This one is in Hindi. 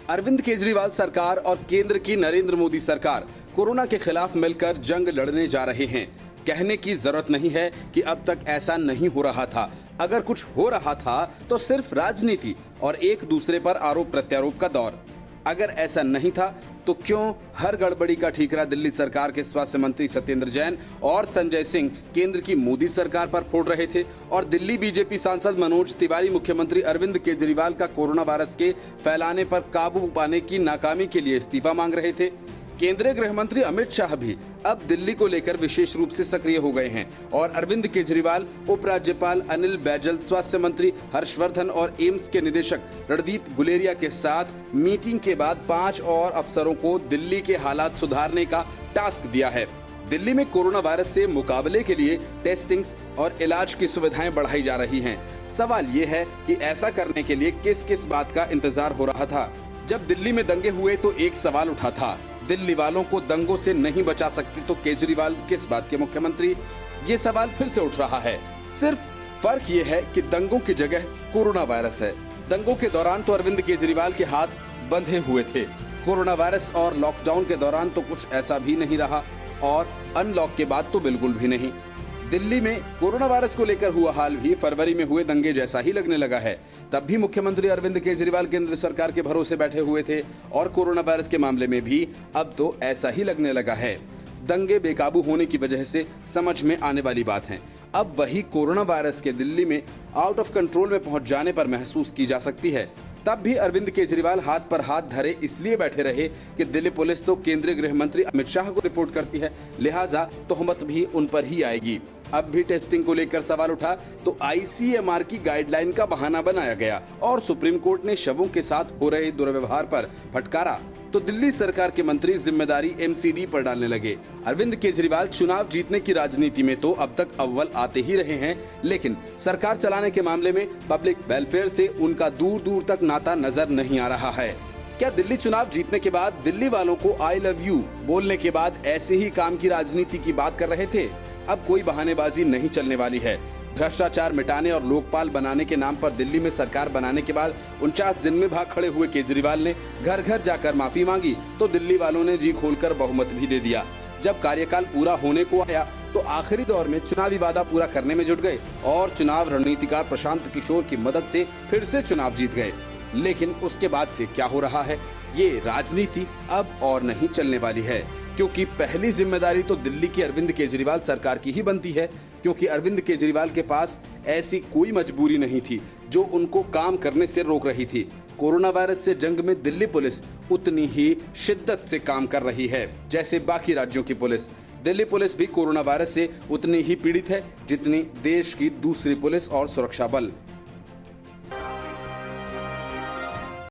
अरविंद केजरीवाल सरकार और केंद्र की नरेंद्र मोदी सरकार कोरोना के खिलाफ मिलकर जंग लड़ने जा रहे हैं। कहने की जरूरत नहीं है कि अब तक ऐसा नहीं हो रहा था। अगर कुछ हो रहा था तो सिर्फ राजनीति और एक दूसरे पर आरोप प्रत्यारोप का दौर। अगर ऐसा नहीं था तो क्यों हर गड़बड़ी का ठीकरा दिल्ली सरकार के स्वास्थ्य मंत्री सत्येंद्र जैन और संजय सिंह केंद्र की मोदी सरकार पर फोड़ रहे थे और दिल्ली बीजेपी सांसद मनोज तिवारी मुख्यमंत्री अरविंद केजरीवाल का कोरोना वायरस के फैलाने पर काबू पाने की नाकामी के लिए इस्तीफा मांग रहे थे। केंद्रीय गृह मंत्री अमित शाह भी अब दिल्ली को लेकर विशेष रूप से सक्रिय हो गए हैं और अरविंद केजरीवाल, उपराज्यपाल अनिल बैजल, स्वास्थ्य मंत्री हर्षवर्धन और एम्स के निदेशक रणदीप गुलेरिया के साथ मीटिंग के बाद 5 और अफसरों को दिल्ली के हालात सुधारने का टास्क दिया है। दिल्ली में कोरोना वायरस से मुकाबले के लिए टेस्टिंग्स और इलाज की सुविधाएं बढ़ाई जा रही हैं। सवाल ये है कि ऐसा करने के लिए किस किस बात का इंतजार हो रहा था। जब दिल्ली में दंगे हुए तो एक सवाल उठा था, दिल्ली वालों को दंगों से नहीं बचा सकती तो केजरीवाल किस बात के मुख्यमंत्री। ये सवाल फिर से उठ रहा है। सिर्फ फर्क ये है कि दंगों की जगह कोरोना वायरस है। दंगों के दौरान तो अरविंद केजरीवाल के हाथ बंधे हुए थे। कोरोना वायरस और लॉकडाउन के दौरान तो कुछ ऐसा भी नहीं रहा और अनलॉक के बाद तो बिल्कुल भी नहीं। दिल्ली में कोरोना वायरस को लेकर हुआ हाल भी फरवरी में हुए दंगे जैसा ही लगने लगा है। तब भी मुख्यमंत्री अरविंद केजरीवाल केंद्र सरकार के भरोसे बैठे हुए थे और कोरोना वायरस के मामले में भी अब तो ऐसा ही लगने लगा है। दंगे बेकाबू होने की वजह से समझ में आने वाली बात है। अब वही कोरोना वायरस के दिल्ली में आउट ऑफ कंट्रोल में पहुंच जाने पर महसूस की जा सकती है। तब भी अरविंद केजरीवाल हाथ पर हाथ धरे इसलिए बैठे रहे कि दिल्ली पुलिस तो केंद्रीय गृह मंत्री अमित शाह को रिपोर्ट करती है, लिहाजा तोहमत भी उन पर ही आएगी। अब भी टेस्टिंग को लेकर सवाल उठा तो आईसीएमआर की गाइडलाइन का बहाना बनाया गया और सुप्रीम कोर्ट ने शवों के साथ हो रहे दुर्व्यवहार पर फटकारा तो दिल्ली सरकार के मंत्री जिम्मेदारी एमसीडी पर डालने लगे। अरविंद केजरीवाल चुनाव जीतने की राजनीति में तो अब तक अव्वल आते ही रहे हैं, लेकिन सरकार चलाने के मामले में पब्लिक वेलफेयर से उनका दूर दूर तक नाता नजर नहीं आ रहा है। क्या दिल्ली चुनाव जीतने के बाद दिल्ली वालों को आई लव यू बोलने के बाद ऐसे ही काम की राजनीति की बात कर रहे थे? अब कोई बहानेबाजी नहीं चलने वाली है। भ्रष्टाचार मिटाने और लोकपाल बनाने के नाम पर दिल्ली में सरकार बनाने के बाद 49 दिन में भाग खड़े हुए केजरीवाल ने घर घर जाकर माफी मांगी तो दिल्ली वालों ने जी खोलकर बहुमत भी दे दिया। जब कार्यकाल पूरा होने को आया तो आखिरी दौर में चुनावी वादा पूरा करने में जुट गए और चुनाव रणनीतिकार प्रशांत किशोर की मदद से फिर से चुनाव जीत गए। लेकिन उसके बाद से क्या हो रहा है, ये राजनीति अब और नहीं चलने वाली है, क्योंकि पहली जिम्मेदारी तो दिल्ली की अरविंद केजरीवाल सरकार की ही बनती है, क्योंकि अरविंद केजरीवाल के पास ऐसी कोई मजबूरी नहीं थी जो उनको काम करने से रोक रही थी। कोरोना वायरस से जंग में दिल्ली पुलिस उतनी ही शिद्दत से काम कर रही है जैसे बाकी राज्यों की पुलिस। दिल्ली पुलिस भी कोरोना वायरस से उतनी ही पीड़ित है जितनी देश की दूसरी पुलिस और सुरक्षा बल।